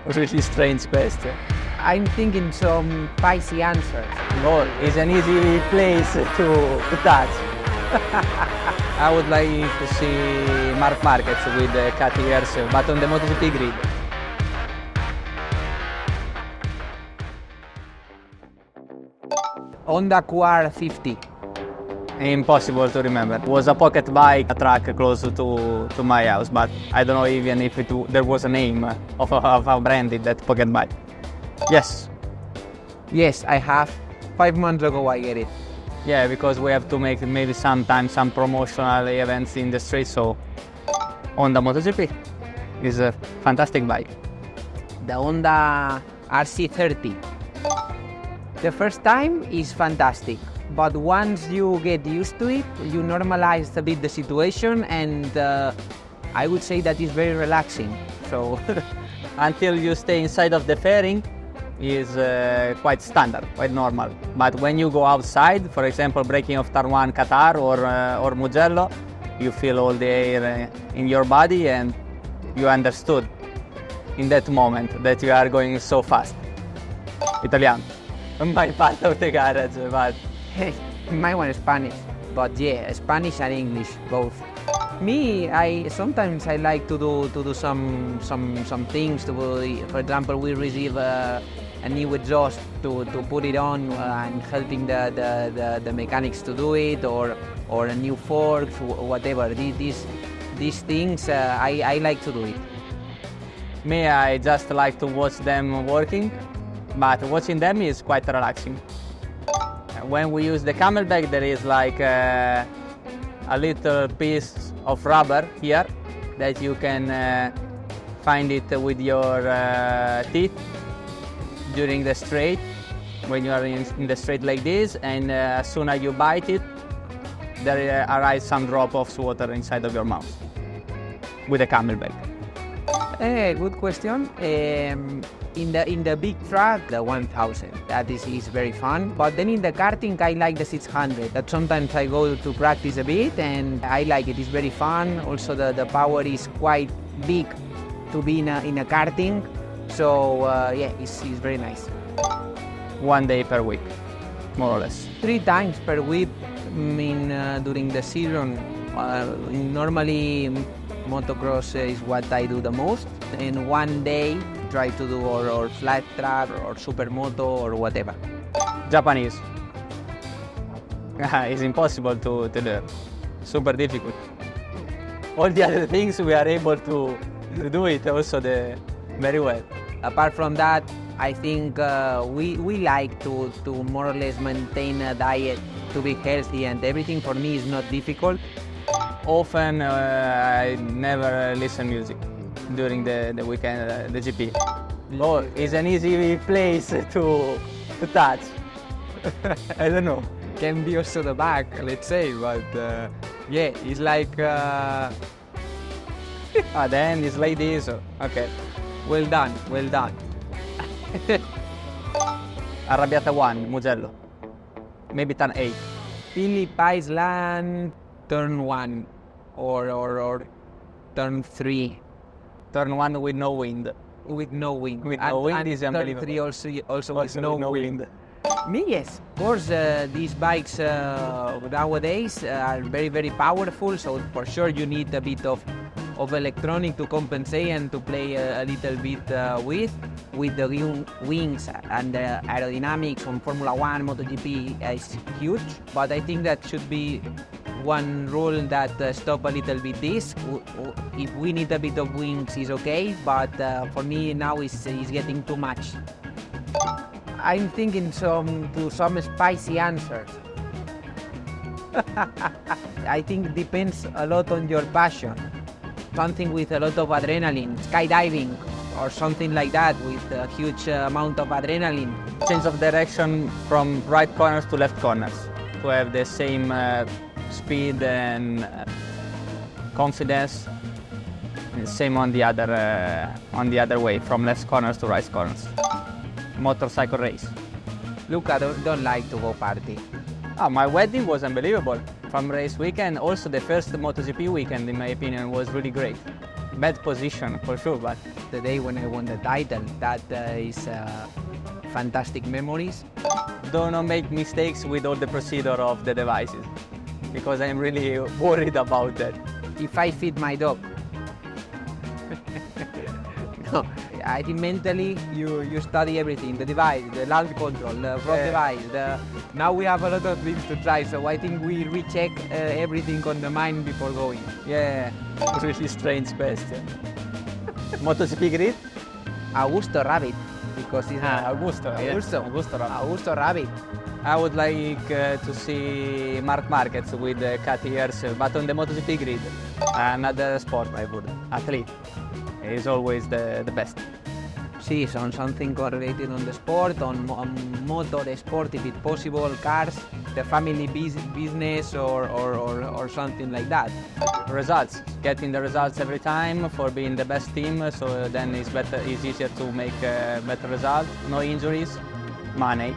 Really strange question. I'm thinking some spicy answers. No, it's an easy place to touch. I would like to see Marc Marquez with the cat ears, but on the MotoGP grid. Honda QR50. Impossible to remember. It was a pocket bike, a track close to my house, but I don't know even if there was a name of a brand in that pocket bike. Yes. Yes, I have. 5 months ago I get it. Yeah, because we have to make maybe sometimes some promotional events in the street, so Honda MotoGP is a fantastic bike. The Honda RC30. The first time is fantastic, but once you get used to it, you normalize a bit the situation, and I would say that is very relaxing. So Until you stay inside of the fairing, is quite standard, quite normal. But when you go outside, for example, breaking of Turn 1 Qatar or Mugello, you feel all the air in your body, and you understood in that moment that you are going so fast. Italiano. My part of the garage, but hey, my one is Spanish, but yeah, Spanish and English both. Me, I sometimes I like to do some things. For example, we receive a new exhaust to put it on and helping the mechanics to do it, or a new fork, whatever. These things I like to do it. me, I just like to watch them working, but watching them is quite relaxing. When we use the camelback, there is like a little piece of rubber here that you can find it with your teeth during the straight, when you are in the straight like this, and as soon as you bite it, there arrives some drop of water inside of your mouth with a camelback. Good question. In the big truck, the 1000, that is very fun. But then in the karting, I like the 600. That sometimes I go to practice a bit, and I like it. It's very fun. Also, the power is quite big to be in a karting. So yeah, it's very nice. 1 day per week, more or less. 3 times per week during the season. Normally, motocross is what I do the most, and 1 day try to do or flat track or supermoto or whatever. Japanese. It's impossible to learn. Super difficult. All the other things we are able to do it also very well. Apart from that, I think we like to more or less maintain a diet to be healthy, and everything for me is not difficult. Often I never listen music during the weekend, the GP. Oh, it's an easy place to touch. I don't know. Can be also the back, let's say, but yeah, it's like Then it's like this. Okay. well done, well done. Arrabbiata 1, Mugello. Maybe turn 8. Phillip Island, turn 1 or turn 3 Turn 1 with no wind. with no wind. With no wind is turn unbelievable. 3 also with no wind. wind. Me, yes. Of course, these bikes nowadays are very, very powerful, so for sure you need a bit of electronic to compensate and to play a little bit with the wings, and the aerodynamics on Formula 1, MotoGP is huge, but I think that should be one rule that stop a little bit this. If we need a bit of wings is okay, but for me now it's getting too much. I'm thinking some spicy answers. I think it depends a lot on your passion. Something with a lot of adrenaline, skydiving or something like that with a huge amount of adrenaline. Change of direction from right corners to left corners to have the same speed and confidence. And same on the other way, from left corners to right corners. Motorcycle race. Luca don't like to go party. My wedding was unbelievable. From race weekend, also the first MotoGP weekend, in my opinion, was really great. bad position for sure, but The day when I won the title, that is fantastic memories. do not make mistakes with all the procedure of the devices, because I'm really worried about that. If I feed my dog. No, I think mentally you study everything, the device, the launch control, the front device. Now we have a lot of things to try, so I think we recheck everything on the mind before going. Yeah, really strange question. MotoGP grid? Augusto Rabbit, because it's Augusto. Augusto. Augusto Rabbit. Augusto Rabbit. I would like to see Mark Marquez with cat ears, but on the MotoGP grid. Another sport, I would. Athlete is always the best. See, something correlated on the sport, on motor sport if it's possible, cars, the family business or something like that. Results, getting the results every time for being the best team, so then it's easier to make better results, no injuries, money.